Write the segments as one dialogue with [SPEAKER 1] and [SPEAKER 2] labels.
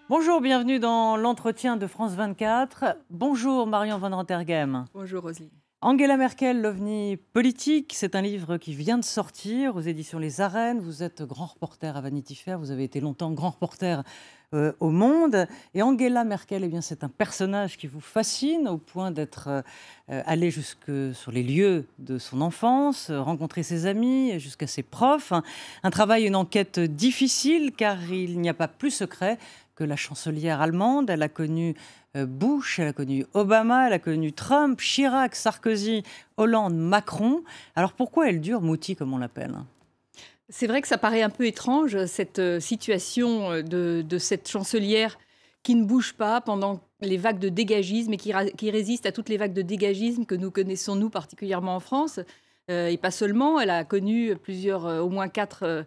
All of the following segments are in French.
[SPEAKER 1] Bonjour, bienvenue dans l'entretien de France 24. Bonjour Marion Van Rentergem.
[SPEAKER 2] Bonjour Roselyne.
[SPEAKER 1] Angela Merkel, l'OVNI politique, c'est un livre qui vient de sortir aux éditions Les Arènes. Vous êtes grand reporter à Vanity Fair, vous avez été longtemps grand reporter au Monde. Et Angela Merkel, eh bien, c'est un personnage qui vous fascine au point d'être allé jusque sur les lieux de son enfance, rencontrer ses amis, jusqu'à ses profs. Un travail, une enquête difficile car il n'y a pas plus secret que la chancelière allemande. Elle a connu Bush, elle a connu Obama, elle a connu Trump, Chirac, Sarkozy, Hollande, Macron. Alors pourquoi elle dure Mouti, comme on l'appelle?
[SPEAKER 2] C'est vrai que ça paraît un peu étrange, cette situation de cette chancelière qui ne bouge pas pendant les vagues de dégagisme et qui résiste à toutes les vagues de dégagisme que nous connaissons, nous, particulièrement en France. Et pas seulement, elle a connu plusieurs, au moins quatre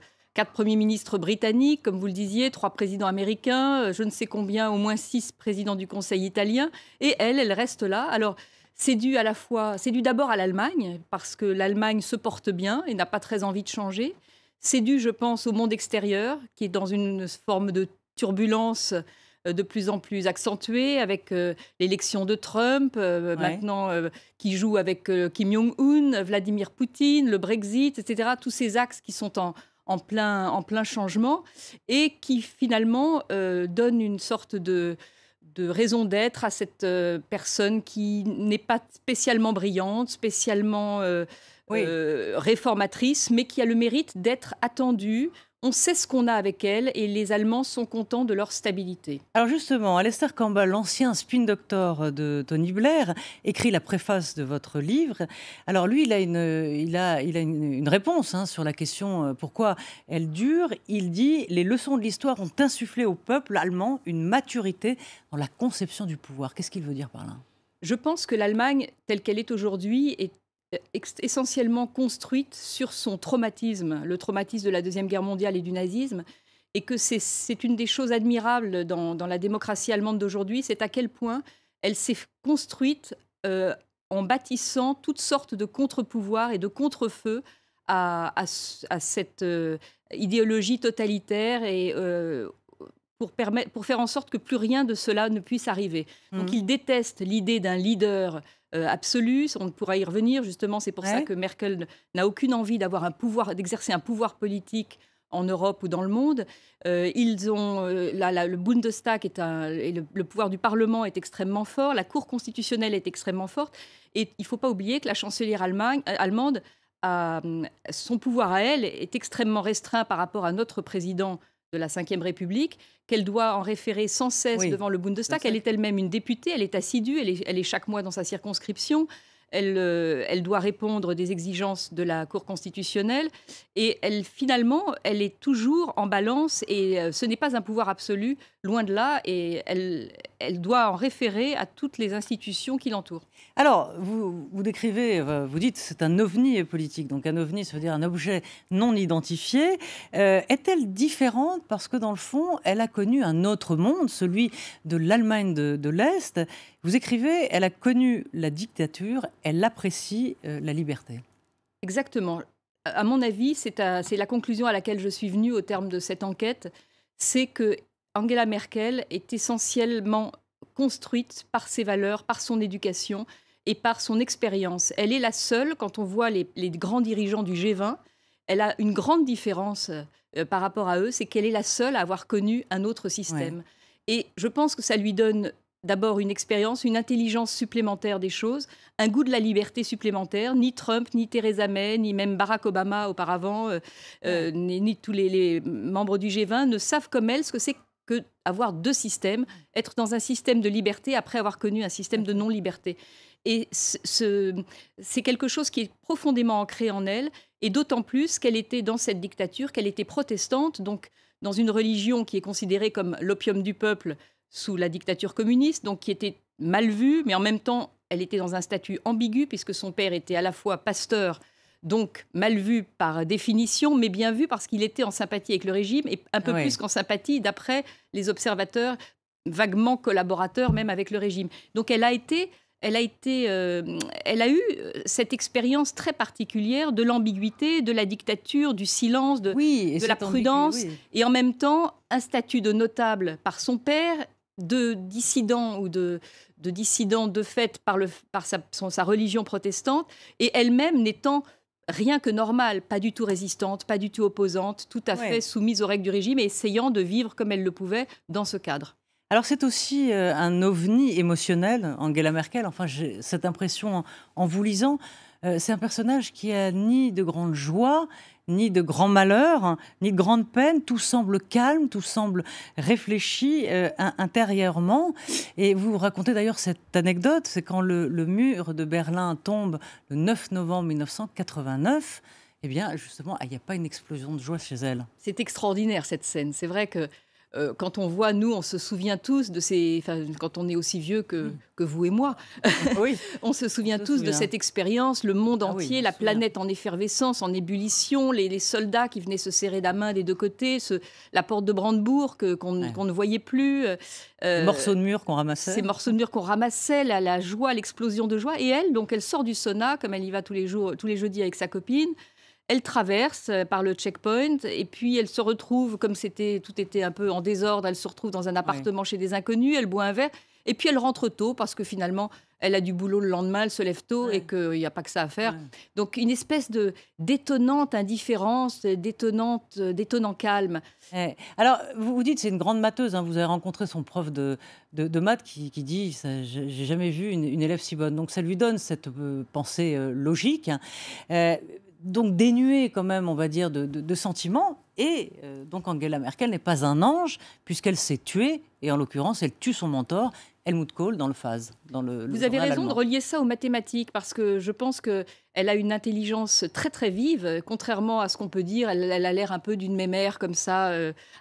[SPEAKER 2] premiers ministres britanniques, comme vous le disiez, 3 présidents américains, je ne sais combien, au moins 6 présidents du Conseil italien. Et elle reste là. Alors, c'est dû d'abord à l'Allemagne, parce que l'Allemagne se porte bien et n'a pas très envie de changer. C'est dû, je pense, au monde extérieur, qui est dans une forme de turbulence de plus en plus accentuée, avec l'élection de Trump, maintenant qui joue avec Kim Jong-un, Vladimir Poutine, le Brexit, etc. Tous ces axes qui sont en plein changement et qui finalement donnent une sorte de raison d'être à cette personne qui n'est pas spécialement brillante, spécialement
[SPEAKER 1] Oui.
[SPEAKER 2] réformatrice, mais qui a le mérite d'être attendue. On sait ce qu'on a avec elle et les Allemands sont contents de leur stabilité.
[SPEAKER 1] Alors justement, Alistair Campbell, l'ancien spin doctor de Tony Blair, écrit la préface de votre livre. Alors lui, il a une réponse sur la question pourquoi elle dure. Il dit « Les leçons de l'histoire ont insufflé au peuple allemand une maturité dans la conception du pouvoir ». Qu'est-ce qu'il veut dire par là?
[SPEAKER 2] Je pense que l'Allemagne, telle qu'elle est aujourd'hui, est essentiellement construite sur son traumatisme, le traumatisme de la Deuxième Guerre mondiale et du nazisme, et que c'est une des choses admirables dans la démocratie allemande d'aujourd'hui, c'est à quel point elle s'est construite en bâtissant toutes sortes de contre-pouvoirs et de contre-feux à cette idéologie totalitaire et pour faire en sorte que plus rien de cela ne puisse arriver. Donc il déteste l'idée d'un leader absolu, on pourra y revenir justement, c'est pour ça que Merkel n'a aucune envie d'avoir un pouvoir, d'exercer un pouvoir politique en Europe ou dans le monde. Le Bundestag le pouvoir du Parlement est extrêmement fort, la Cour constitutionnelle est extrêmement forte, et il ne faut pas oublier que la chancelière allemande, son pouvoir à elle est extrêmement restreint par rapport à notre président de la Ve République, qu'elle doit en référer sans cesse devant le Bundestag. Elle est elle-même une députée, elle est assidue, elle est chaque mois dans sa circonscription. Elle doit répondre des exigences de la Cour constitutionnelle et finalement, elle est toujours en balance et ce n'est pas un pouvoir absolu, loin de là, et elle doit en référer à toutes les institutions qui l'entourent.
[SPEAKER 1] Alors, vous décrivez, vous dites c'est un ovni politique, donc un ovni, ça veut dire un objet non identifié. Est-elle différente parce que dans le fond, elle a connu un autre monde, celui de l'Allemagne de l'Est. Vous écrivez, elle a connu la dictature, elle apprécie la liberté.
[SPEAKER 2] Exactement. À mon avis, c'est la conclusion à laquelle je suis venue au terme de cette enquête, c'est que Angela Merkel est essentiellement construite par ses valeurs, par son éducation et par son expérience. Elle est la seule, quand on voit les grands dirigeants du G20, elle a une grande différence par rapport à eux, c'est qu'elle est la seule à avoir connu un autre système. Ouais. Et je pense que ça lui donne d'abord une expérience, une intelligence supplémentaire des choses, un goût de la liberté supplémentaire. Ni Trump, ni Theresa May, ni même Barack Obama auparavant, ni tous les membres du G20 ne savent comme elle ce que c'est que avoir 2 systèmes, être dans un système de liberté après avoir connu un système de non-liberté. Et c'est quelque chose qui est profondément ancré en elle, et d'autant plus qu'elle était dans cette dictature, qu'elle était protestante, donc dans une religion qui est considérée comme l'opium du peuple sous la dictature communiste, donc qui était mal vue, mais en même temps, elle était dans un statut ambigu, puisque son père était à la fois pasteur, donc mal vu par définition, mais bien vu parce qu'il était en sympathie avec le régime, et un peu plus qu'en sympathie, d'après les observateurs, vaguement collaborateurs même avec le régime. Donc elle a été elle a eu cette expérience très particulière de l'ambiguïté, de la dictature, du silence,
[SPEAKER 1] Oui,
[SPEAKER 2] de la prudence,
[SPEAKER 1] oui.
[SPEAKER 2] et en même temps un statut de notable par son père, de dissident ou de dissident de fait par sa religion protestante, et elle-même n'étant rien que normale, pas du tout résistante, pas du tout opposante, tout à fait soumise aux règles du régime et essayant de vivre comme elle le pouvait dans ce cadre.
[SPEAKER 1] Alors c'est aussi un ovni émotionnel, Angela Merkel. Enfin, j'ai cette impression en vous lisant. C'est un personnage qui a ni de grande joie, ni de grand malheur, hein, ni de grande peine. Tout semble calme, tout semble réfléchi intérieurement. Et vous racontez d'ailleurs cette anecdote, c'est quand le mur de Berlin tombe le 9 novembre 1989. Eh bien, justement, il n'y a pas une explosion de joie chez elle.
[SPEAKER 2] C'est extraordinaire cette scène. C'est vrai que quand on voit, nous, on se souvient tous de ces... Enfin, quand on est aussi vieux que vous et moi,
[SPEAKER 1] Oui.
[SPEAKER 2] on se souvient tous de cette expérience, le monde entier, la planète en effervescence, en ébullition, les soldats qui venaient se serrer la main des deux côtés, la porte de Brandebourg qu'on ne voyait plus.
[SPEAKER 1] Les morceaux de mur qu'on ramassait.
[SPEAKER 2] Ces morceaux de mur qu'on ramassait, la joie, l'explosion de joie. Et elle, donc, elle sort du sauna, comme elle y va tous les jeudis avec sa copine. Elle traverse par le checkpoint et puis elle se retrouve, comme tout était un peu en désordre, elle se retrouve dans un appartement chez des inconnus, elle boit un verre et puis elle rentre tôt parce que finalement elle a du boulot le lendemain, elle se lève tôt et qu'il n'y a pas que ça à faire. Donc une espèce d'étonnante indifférence, d'étonnant calme.
[SPEAKER 1] Alors vous dites c'est une grande matheuse, hein, vous avez rencontré son prof de maths qui dit j'ai jamais vu une élève si bonne. Donc ça lui donne cette pensée logique. Hein. Donc dénuée quand même, on va dire, de sentiments. Et donc Angela Merkel n'est pas un ange, puisqu'elle s'est tuée, et en l'occurrence, elle tue son mentor, Helmut Kohl, dans le Phase.
[SPEAKER 2] Vous avez raison de relier ça aux mathématiques, parce que je pense qu'elle a une intelligence très très vive, contrairement à ce qu'on peut dire, elle a l'air un peu d'une mémère comme ça,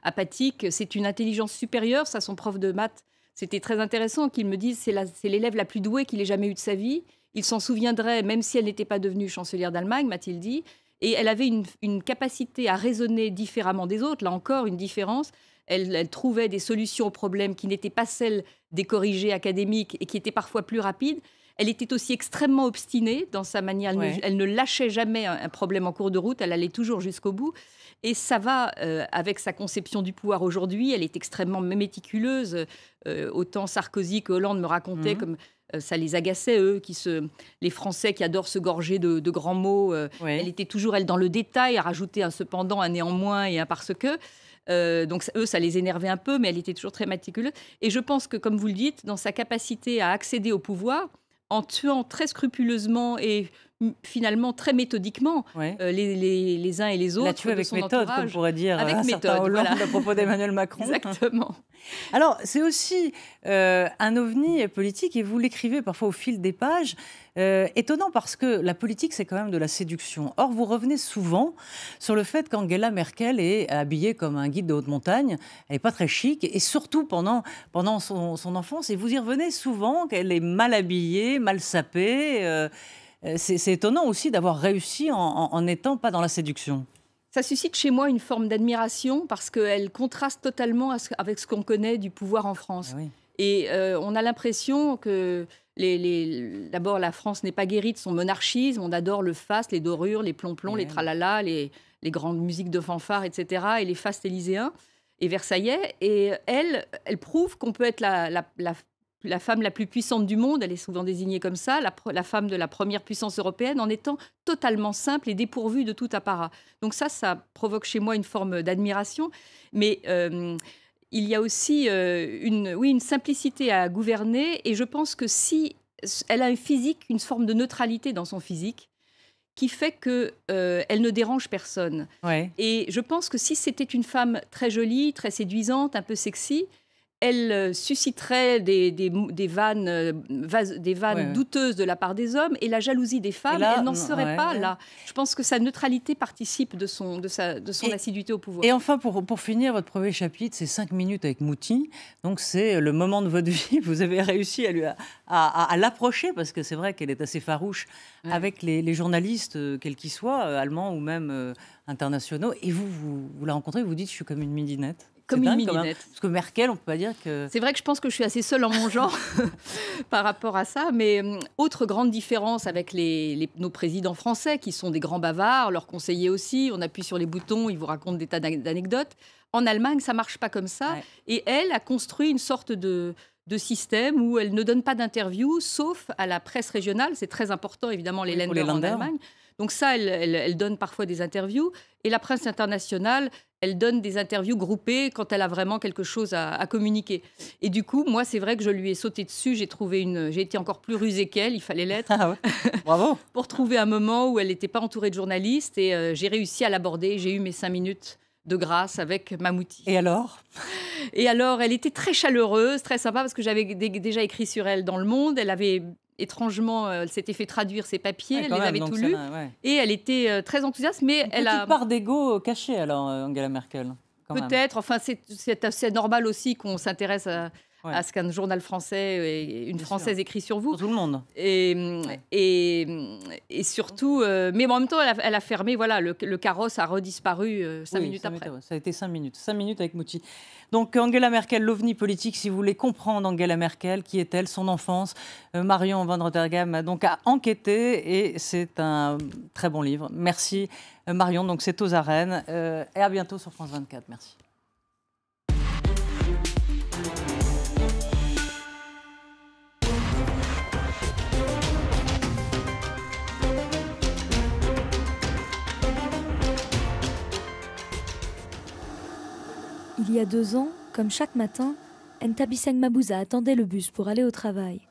[SPEAKER 2] apathique. C'est une intelligence supérieure, ça son prof de maths. C'était très intéressant qu'il me dise c'est l'élève la plus douée qu'il ait jamais eue de sa vie. Il s'en souviendrait, même si elle n'était pas devenue chancelière d'Allemagne, m'a-t-il dit. Et elle avait une capacité à raisonner différemment des autres. Là encore, une différence. Elle trouvait des solutions aux problèmes qui n'étaient pas celles des corrigés académiques et qui étaient parfois plus rapides. Elle était aussi extrêmement obstinée dans sa manière. Elle ne lâchait jamais un problème en cours de route. Elle allait toujours jusqu'au bout. Et ça va avec sa conception du pouvoir aujourd'hui. Elle est extrêmement méticuleuse. Autant Sarkozy que Hollande me racontaient comme... ça les agaçait, eux, les Français qui adorent se gorger de grands mots. Elle était toujours, elle, dans le détail, à rajouter un cependant, un néanmoins et un parce que. Donc, eux, ça les énervait un peu, mais elle était toujours très méticuleuse. Et je pense que, comme vous le dites, dans sa capacité à accéder au pouvoir, en tuant très scrupuleusement et finalement très méthodiquement les uns et les autres.
[SPEAKER 1] La tuer avec méthode, comme pourrait dire
[SPEAKER 2] avec
[SPEAKER 1] méthode, Hollande à propos d'Emmanuel Macron.
[SPEAKER 2] Exactement.
[SPEAKER 1] Alors, c'est aussi un ovni politique, et vous l'écrivez parfois au fil des pages, étonnant parce que la politique, c'est quand même de la séduction. Or, vous revenez souvent sur le fait qu'Angela Merkel est habillée comme un guide de haute montagne, elle n'est pas très chic, et surtout pendant son enfance, et vous y revenez souvent qu'elle est mal habillée, mal sapée. C'est étonnant aussi d'avoir réussi en n'étant pas dans la séduction.
[SPEAKER 2] Ça suscite chez moi une forme d'admiration parce qu'elle contraste totalement avec ce qu'on connaît du pouvoir en France.
[SPEAKER 1] Oui.
[SPEAKER 2] Et on a l'impression que d'abord la France n'est pas guérie de son monarchisme. On adore le faste, les dorures, les plombs, les tralala, les grandes musiques de fanfare, etc. et les fastes élyséens et versaillais. Et elle prouve qu'on peut être la femme la plus puissante du monde, elle est souvent désignée comme ça, la femme de la première puissance européenne, en étant totalement simple et dépourvue de tout apparat. Donc ça provoque chez moi une forme d'admiration. Mais il y a aussi une simplicité à gouverner. Et je pense que si elle a un physique, une forme de neutralité dans son physique, qui fait qu'elle ne dérange personne.
[SPEAKER 1] Ouais.
[SPEAKER 2] Et je pense que si c'était une femme très jolie, très séduisante, un peu sexy, elle susciterait des vannes douteuses de la part des hommes et la jalousie des femmes. Elle n'en serait pas là. Je pense que sa neutralité participe de son assiduité au pouvoir.
[SPEAKER 1] Et enfin, pour finir, votre premier chapitre, c'est 5 minutes avec Mouti. Donc c'est le moment de votre vie. Vous avez réussi à l'approcher, parce que c'est vrai qu'elle est assez farouche avec les journalistes, quels qu'ils soient, allemands ou même internationaux. Et vous la rencontrez, vous dites, je suis comme une midinette.
[SPEAKER 2] Comme
[SPEAKER 1] C'est
[SPEAKER 2] une
[SPEAKER 1] dingue, quand même.
[SPEAKER 2] midinette.
[SPEAKER 1] Parce que Merkel, on peut pas dire que...
[SPEAKER 2] C'est vrai que je pense que je suis assez seule en mon genre par rapport à ça. Mais autre grande différence avec nos présidents français, qui sont des grands bavards, leurs conseillers aussi, on appuie sur les boutons, ils vous racontent des tas d'anecdotes. En Allemagne, ça marche pas comme ça.
[SPEAKER 1] Ouais.
[SPEAKER 2] Et elle a construit une sorte de système où elle ne donne pas d'interview, sauf à la presse régionale. C'est très important, évidemment, les
[SPEAKER 1] pour les
[SPEAKER 2] Länder en
[SPEAKER 1] Länder.
[SPEAKER 2] Allemagne. Donc ça, elle donne parfois des interviews. Et la presse internationale, elle donne des interviews groupées quand elle a vraiment quelque chose à communiquer. Et du coup, moi, c'est vrai que je lui ai sauté dessus. J'ai été encore plus rusée qu'elle, il fallait l'être,
[SPEAKER 1] Ah ouais. Bravo.
[SPEAKER 2] pour trouver un moment où elle n'était pas entourée de journalistes. Et j'ai réussi à l'aborder. J'ai eu mes 5 minutes de grâce avec Mamouti.
[SPEAKER 1] Et alors?
[SPEAKER 2] Et alors, elle était très chaleureuse, très sympa, parce que j'avais déjà écrit sur elle dans Le Monde. Elle avait étrangement, elle s'était fait traduire ses papiers,
[SPEAKER 1] Ouais,
[SPEAKER 2] elle
[SPEAKER 1] quand
[SPEAKER 2] les
[SPEAKER 1] même,
[SPEAKER 2] avait
[SPEAKER 1] donc
[SPEAKER 2] tout
[SPEAKER 1] ça
[SPEAKER 2] lus.
[SPEAKER 1] ouais.
[SPEAKER 2] Et elle était très enthousiaste, mais
[SPEAKER 1] Une
[SPEAKER 2] elle
[SPEAKER 1] petite
[SPEAKER 2] a...
[SPEAKER 1] part d'ego cachée, alors, Angela Merkel. quand même.
[SPEAKER 2] Peut-être, enfin, c'est assez normal aussi qu'on s'intéresse
[SPEAKER 1] Ouais.
[SPEAKER 2] à ce qu'un journal français et une
[SPEAKER 1] Bien
[SPEAKER 2] Française
[SPEAKER 1] sûr.
[SPEAKER 2] écrit sur vous.
[SPEAKER 1] Pour tout le monde.
[SPEAKER 2] Et surtout, mais en même temps, elle a fermé, voilà, le carrosse a redisparu 5
[SPEAKER 1] Oui,
[SPEAKER 2] minutes après.
[SPEAKER 1] Ça a été 5 minutes. 5 minutes avec Mouti. Donc Angela Merkel, l'ovni politique, si vous voulez comprendre Angela Merkel, qui est-elle, son enfance, Marion van Rotterdam a donc enquêté et c'est un très bon livre. Merci Marion, donc c'est aux arènes et à bientôt sur France 24. Merci.
[SPEAKER 3] Il y a 2 ans, comme chaque matin, Ntabiseng Mabouza attendait le bus pour aller au travail.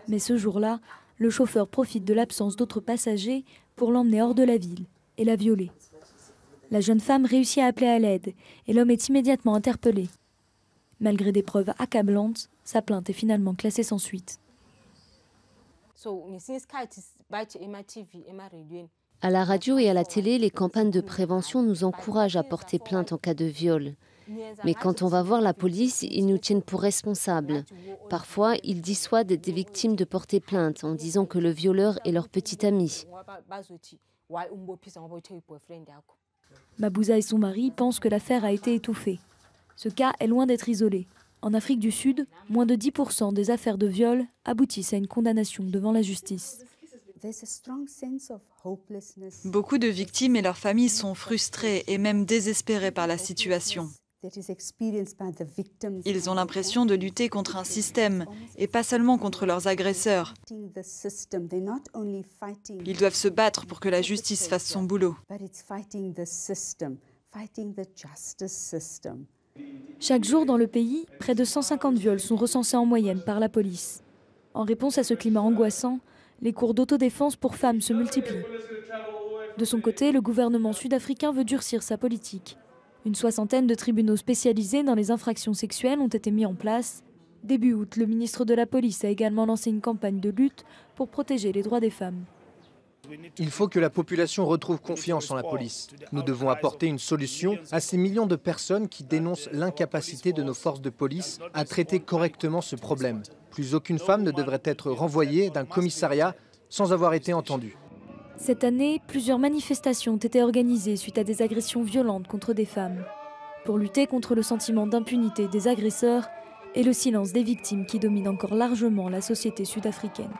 [SPEAKER 3] Mais ce jour-là, le chauffeur profite de l'absence d'autres passagers pour l'emmener hors de la ville et la violer. La jeune femme réussit à appeler à l'aide et l'homme est immédiatement interpellé. Malgré des preuves accablantes, sa plainte est finalement classée sans suite.
[SPEAKER 4] À la radio et à la télé, les campagnes de prévention nous encouragent à porter plainte en cas de viol. Mais quand on va voir la police, ils nous tiennent pour responsables. Parfois, ils dissuadent des victimes de porter plainte en disant que le violeur est leur petit ami.
[SPEAKER 3] Mabouza et son mari pensent que l'affaire a été étouffée. Ce cas est loin d'être isolé. En Afrique du Sud, moins de 10% des affaires de viol aboutissent à une condamnation devant la justice.
[SPEAKER 5] Beaucoup de victimes et leurs familles sont frustrées et même désespérées par la situation. Ils ont l'impression de lutter contre un système et pas seulement contre leurs agresseurs. Ils doivent se battre pour que la justice fasse son boulot.
[SPEAKER 3] Chaque jour dans le pays, près de 150 viols sont recensés en moyenne par la police. En réponse à ce climat angoissant, les cours d'autodéfense pour femmes se multiplient. De son côté, le gouvernement sud-africain veut durcir sa politique. Une 60aine de tribunaux spécialisés dans les infractions sexuelles ont été mis en place. Début août, le ministre de la Police a également lancé une campagne de lutte pour protéger les droits des femmes.
[SPEAKER 6] Il faut que la population retrouve confiance en la police. Nous devons apporter une solution à ces millions de personnes qui dénoncent l'incapacité de nos forces de police à traiter correctement ce problème. Plus aucune femme ne devrait être renvoyée d'un commissariat sans avoir été entendue.
[SPEAKER 3] Cette année, plusieurs manifestations ont été organisées suite à des agressions violentes contre des femmes. Pour lutter contre le sentiment d'impunité des agresseurs et le silence des victimes qui domine encore largement la société sud-africaine.